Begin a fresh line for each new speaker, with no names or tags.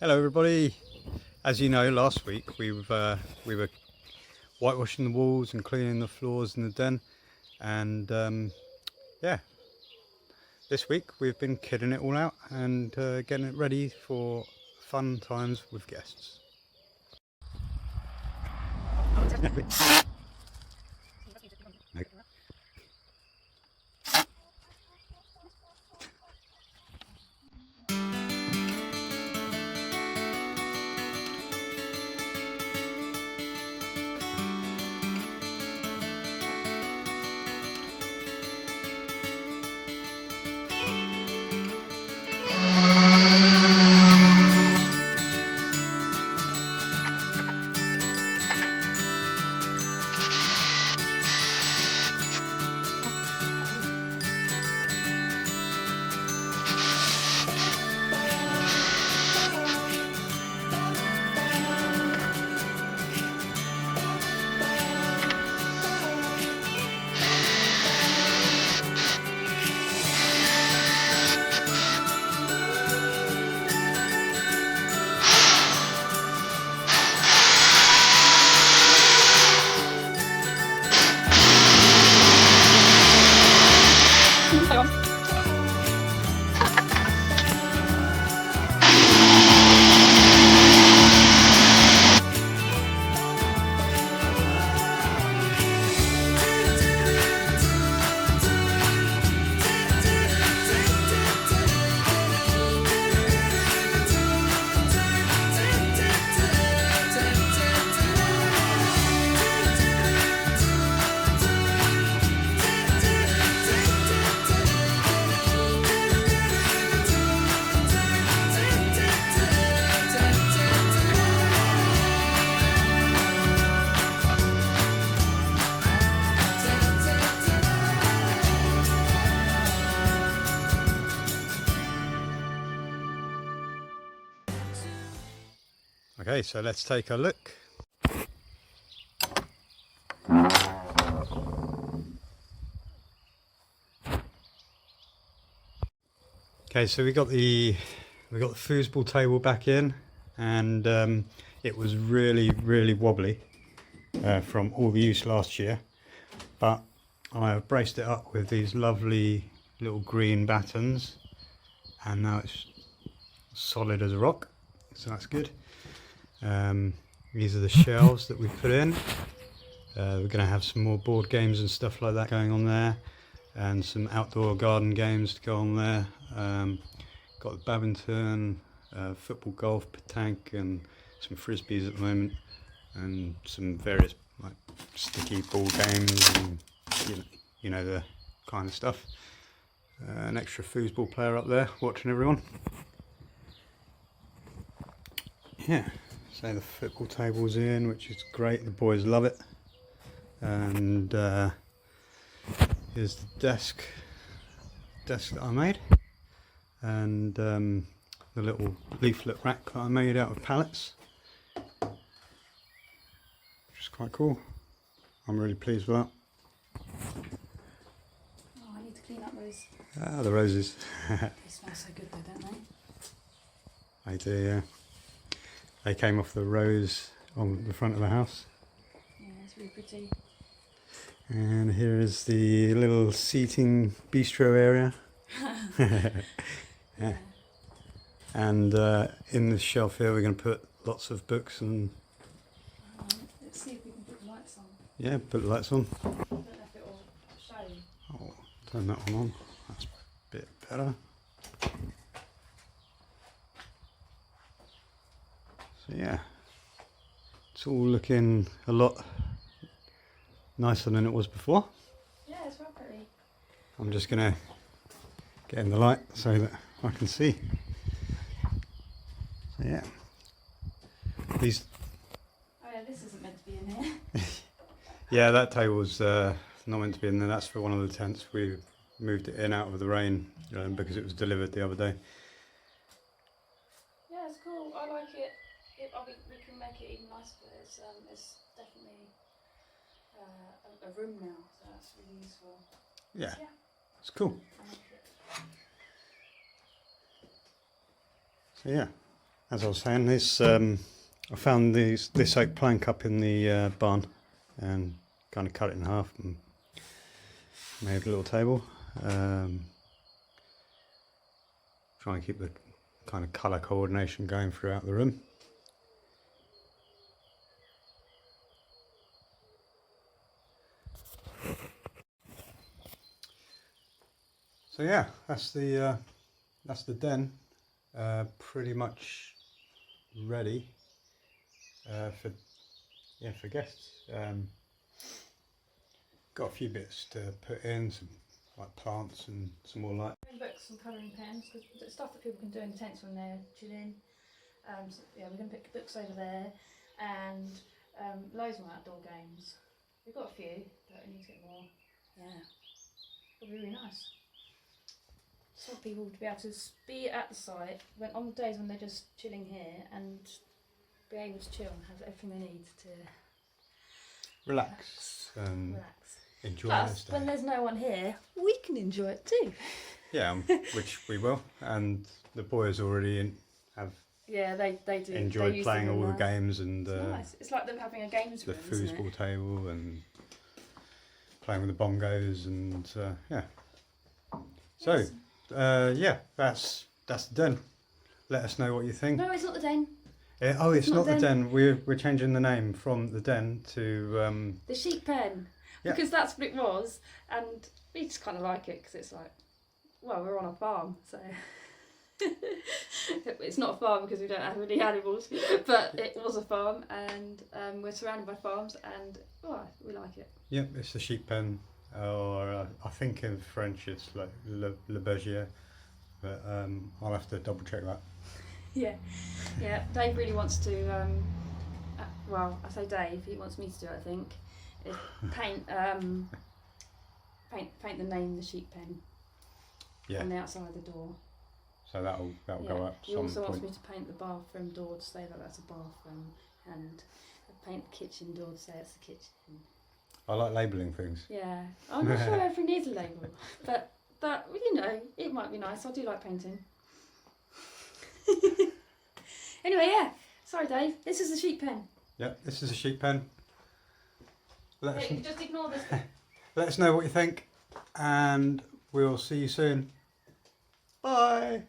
Hello everybody. As you know, last week we were whitewashing the walls and cleaning the floors in the den, and yeah, this week we've been kidding it all out and getting it ready for fun times with guests. Okay, so let's take a look. Okay, so we got the foosball table back in, and it was really wobbly from all the use last year, but I have braced it up with these lovely little green battens, and now it's solid as a rock, so that's good. These are the shelves that we put in. We're going to have some more board games and stuff like that going on there, and some outdoor garden games to go on there. Got the badminton, football, golf, petanque, and some frisbees at the moment, and some various like sticky ball games and you know the kind of stuff. An extra foosball player up there watching everyone. Yeah, so the football table's in, which is great. The boys love it. And here's the desk that I made, and the little leaflet rack that I made out of pallets, which is quite cool. I'm really pleased with that.
Oh, I need to clean up those.
Ah, the roses.
They smell so good though, don't they?
They do, yeah. They came off the rose on the front of the house.
Yeah, it's really pretty.
And here is the little seating bistro area. Yeah. And in the shelf here we're going to put lots of books and...
Let's see if we can put the lights on.
Yeah, put the lights on.
I don't know if it will show.
Oh, turn that one on. That's a bit better. So yeah, it's all looking a lot nicer than it was before.
Yeah, it's well pretty.
I'm just going to get in the light so that I can see. So yeah, these...
Oh yeah, this isn't meant to be in here.
Yeah, that table's not meant to be in there. That's for one of the tents. We moved it in out of the rain because it was delivered the other day.
Yeah, it's cool. I like it. I think we can make it even nicer, but it's definitely a room now, so that's really useful.
Yeah, it's cool.
I like it.
So yeah, as I was saying, this I found this oak plank up in the barn and kind of cut it in half and made a little table. Try and keep the kind of colour coordination going throughout the room. So yeah, that's the den, pretty much ready for guests. Got a few bits to put in, some like plants and some more light.
Books and colouring pens, because the stuff that people can do in tents when they're chilling. So yeah, we're going to pick books over there, and loads more outdoor games. We've got a few, but we need to get more. Yeah, it'll be really nice. Just want people to be able to be at the site when on the days when they're just chilling here and be able to chill and have everything they need to
Relax and
relax.
enjoy
Plus,
this day.
when there's no one here, we can enjoy it too.
Yeah, which we will, and the boys already have
Yeah, they do.
enjoyed
they use
playing
the room
all the
nice.
games and
It's nice. It's like them having a games
the
room, isn't it?
foosball table and playing with the bongos and yeah. So
Yes.
yeah, that's the den. Let us know what you think.
No, it's not the den.
Oh, it's not the
den.
den. We're changing the name from the den to
The sheep pen.
Yeah.
Because that's what it was, and we just kind of like it because it's like, well, we're on a farm, so it's not a farm because we don't have any animals, but it was a farm, and we're surrounded by farms, and we like it.
Yep, it's the sheep pen, or I think in French it's like le berger, but I'll have to double check that.
Yeah, Dave really wants to. Well, I say Dave. He wants me to do it. I think is paint the name the sheep pen on the outside of the door.
So that'll go up.
He also wants me to paint the bathroom door to say that that's a bathroom, and paint the kitchen door to say it's the kitchen.
I like labelling things.
Yeah, I'm not sure everything needs a label, but it might be nice. I do like painting. Anyway, yeah. Sorry, Dave. This is the sheep pen.
Yep, this is a sheep pen.
Just ignore this.
Let us know what you think, and we'll see you soon. Bye.